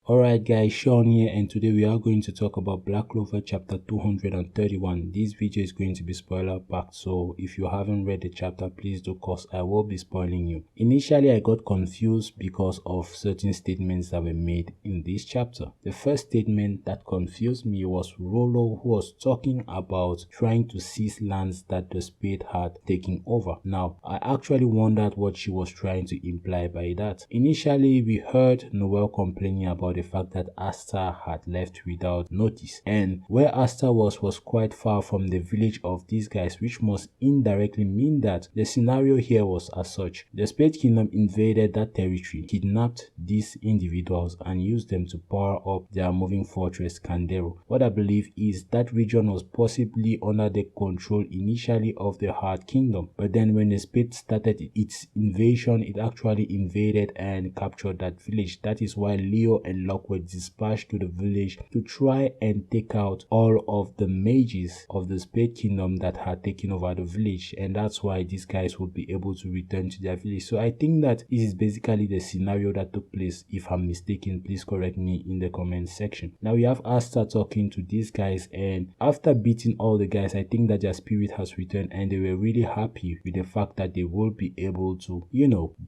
Alright guys, Sean here, and today we are going to talk about Black Clover chapter 231. This video is going to be spoiler packed, so if you haven't read the chapter, please do, cause I will be spoiling you. Initially I got confused because of certain statements that were made in this chapter. The first statement that confused me was Rollo, who was talking about trying to seize lands that the Spade had taken over. Now I actually wondered what she was trying to imply by that. Initially we heard Noelle complaining about the fact that Asta had left without notice, and where Asta was quite far from the village of these guys, which must indirectly mean that the scenario here was as such. The Spade Kingdom invaded that territory, kidnapped these individuals and used them to power up their moving fortress Candero. What I believe is that region was possibly under the control initially of the Heart Kingdom, but then when the Spade started its invasion, it actually invaded and captured that village. That is why Leo and Locke were dispatched to the village to try and take out all of the mages of the Spade Kingdom that had taken over the village, and that's why these guys would be able to return to their village. So I think that this is basically the scenario that took place. If I'm mistaken, please correct me in the comment section. Now we have Asta talking to these guys, and after beating all the guys, I think that their spirit has returned and they were really happy with the fact that they will be able to,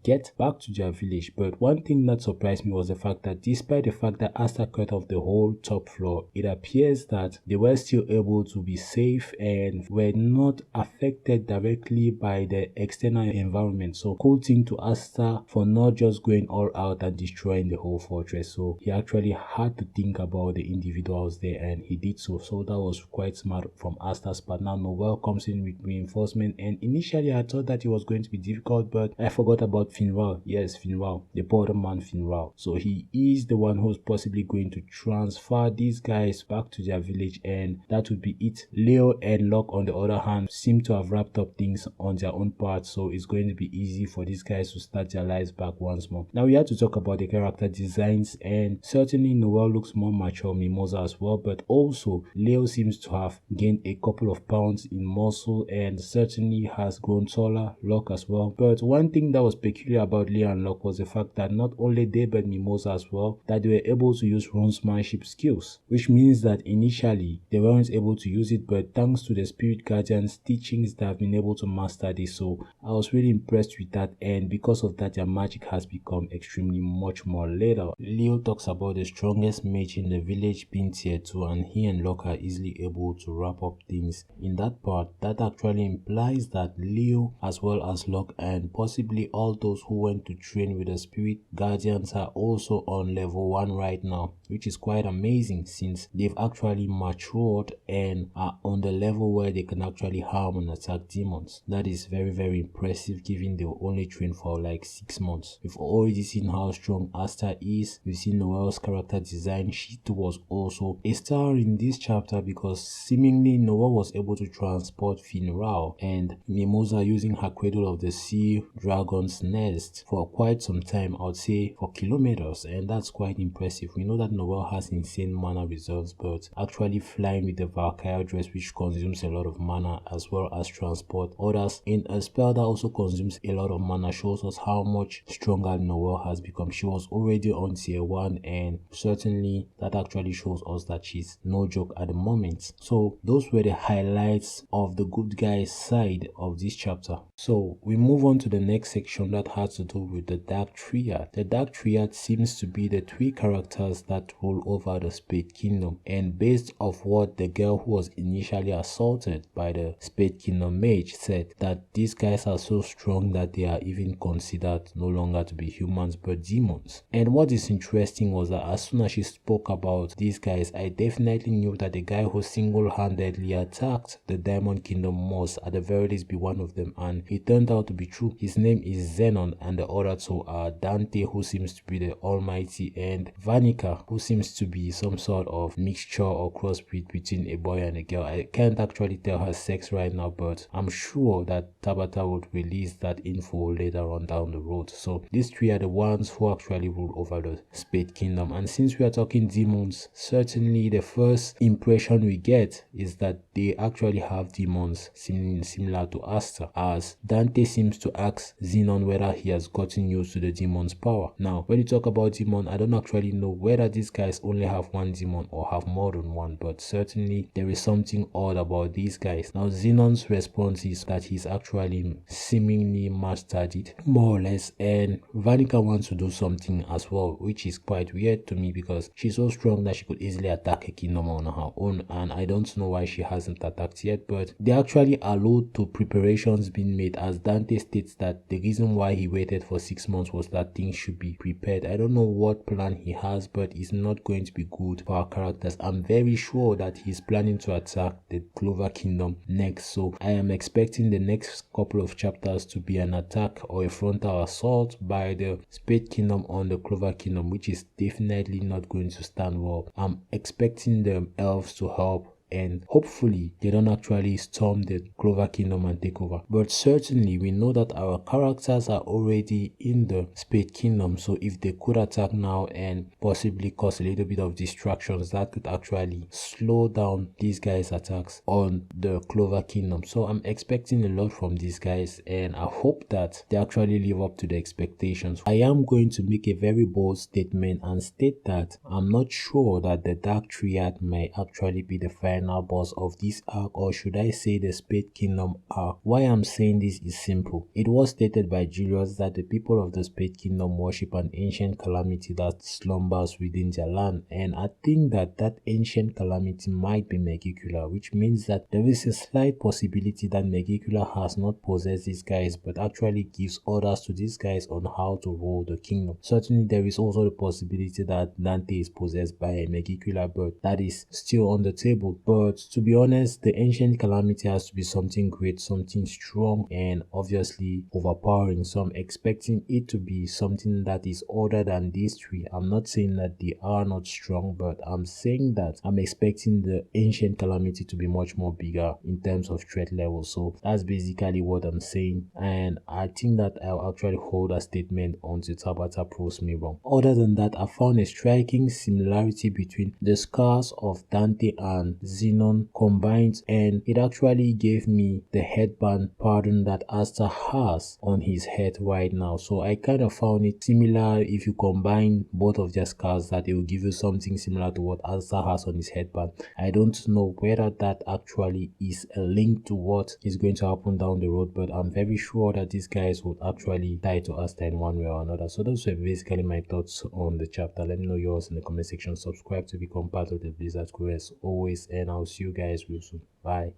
get back to their village. But one thing that surprised me was the fact that despite the fact that Asta cut off the whole top floor, it appears that they were still able to be safe and were not affected directly by the external environment. So cool thing to Asta for not just going all out and destroying the whole fortress. So he actually had to think about the individuals there, and he did so. So that was quite smart from Asta's part. Now Noelle comes in with reinforcement, and initially I thought that it was going to be difficult, but I forgot about fiinral. Yes, fiinral, the border man fiinral. So he is the one who's possibly going to transfer these guys back to their village, and that would be it. Leo and Locke on the other hand seem to have wrapped up things on their own part, so it's going to be easy for these guys to start their lives back once more. Now we have to talk about the character designs, and certainly Noelle looks more mature, Mimosa as well, but also Leo seems to have gained a couple of pounds in muscle and certainly has grown taller, Locke as well. But one thing that was peculiar about Leo and Locke was the fact that not only they but Mimosa as well, that they were able to use runesmanship skills, which means that initially they weren't able to use it, but thanks to the Spirit Guardian's teachings they have been able to master this. So I was really impressed with that, and because of that their magic has become extremely much more later. Leo talks about the strongest mage in the village being tier 2, and he and Locke are easily able to wrap up things in that part. That actually implies that Leo as well as Locke and possibly all those who went to train with the Spirit Guardians are also on level 1 right now, which is quite amazing since they've actually matured and are on the level where they can actually harm and attack demons. That is very impressive given they were only trained for like 6 months. We've already seen how strong Asta is. We've seen Noelle's character design. She too was also a star in this chapter because seemingly Noelle was able to transport fiinral and Mimosa using her Cradle of the Sea Dragon's Nest for quite some time, I would say for kilometers, and that's quite impressive. We know that Noelle has insane mana reserves, but actually flying with the Valkyrie dress, which consumes a lot of mana, as well as transport others in a spell that also consumes a lot of mana, shows us how much stronger Noelle has become. She was already on tier 1, and certainly that actually shows us that she's no joke at the moment. So those were the highlights of the good guys side of this chapter. So we move on to the next section that has to do with the Dark Triad. The Dark Triad seems to be the 3 characters that rule over the Spade Kingdom, and based off what the girl who was initially assaulted by the Spade Kingdom mage said, that these guys are so strong that they are even considered no longer to be humans but demons. And what is interesting was that as soon as she spoke about these guys, I definitely knew that the guy who single-handedly attacked the Diamond Kingdom must at the very least be one of them, and it turned out to be true. His name is Zenon, and the other 2 are Dante, who seems to be the Almighty, and Vanica, who seems to be some sort of mixture or crossbreed between a boy and a girl. I can't actually tell her sex right now, but I'm sure that Tabata would release that info later on down the road. So these 3 are the ones who actually rule over the Spade Kingdom, and since we are talking demons, certainly the first impression we get is that they actually have demons similar to Asta, as Dante seems to ask Zenon whether he has gotten used to the demon's power. Now, when you talk about demon, I don't actually know whether these guys only have one demon or have more than one, but certainly there is something odd about these guys. Now, Zenon's response is that he's actually seemingly mastered it, more or less, and Vanica wants to do something as well, which is quite weird to me because she's so strong that she could easily attack a kingdom on her own, and I don't know why she hasn't attacked yet. But they actually allude to preparations being made, as Dante states that the reason why he waited for 6 months was that things should be prepared. I don't know what plan he has, but it's not going to be good for our characters. I'm very sure that he's planning to attack the Clover kingdom next, so I am expecting the next couple of chapters to be an attack or a frontal assault by the Spade kingdom on the Clover kingdom, which is definitely not going to stand well. I'm expecting the elves to help, and hopefully they don't actually storm the Clover kingdom and take over. But certainly we know that our characters are already in the Spade kingdom, so if they could attack now and possibly cause a little bit of distractions, that could actually slow down these guys' attacks on the Clover kingdom. So I'm expecting a lot from these guys, and I hope that they actually live up to the expectations. I am going to make a very bold statement and state that I'm not sure that the Dark Triad may actually be the final boss of this arc, or should I say the Spade Kingdom arc. Why I'm saying this is simple. It was stated by Julius that the people of the Spade Kingdom worship an ancient calamity that slumbers within their land, and I think that that ancient calamity might be Megicula, which means that there is a slight possibility that Megicula has not possessed these guys but actually gives orders to these guys on how to rule the kingdom. Certainly there is also the possibility that Dante is possessed by a Megicula, but that is still on the table. But to be honest, the ancient calamity has to be something great, something strong, and obviously overpowering. So I'm expecting it to be something that is other than these three. I'm not saying that they are not strong, but I'm saying that I'm expecting the ancient calamity to be much more bigger in terms of threat level. So that's basically what I'm saying, and I think that I'll actually hold a statement until Tabata proves me wrong. Other than that, I found a striking similarity between the scars of Dante and Zenon combined, and it actually gave me the headband pattern that Asta has on his head right now. So I kind of found it similar. If you combine both of their scars, that it will give you something similar to what Asta has on his headband. I don't know whether that actually is a link to what is going to happen down the road, but I'm very sure that these guys would actually tie to Asta in one way or another. So those were basically my thoughts on the chapter. Let me know yours in the comment section. Subscribe to become part of the Blizzard crew as always, and I'll see you guys real soon. Bye.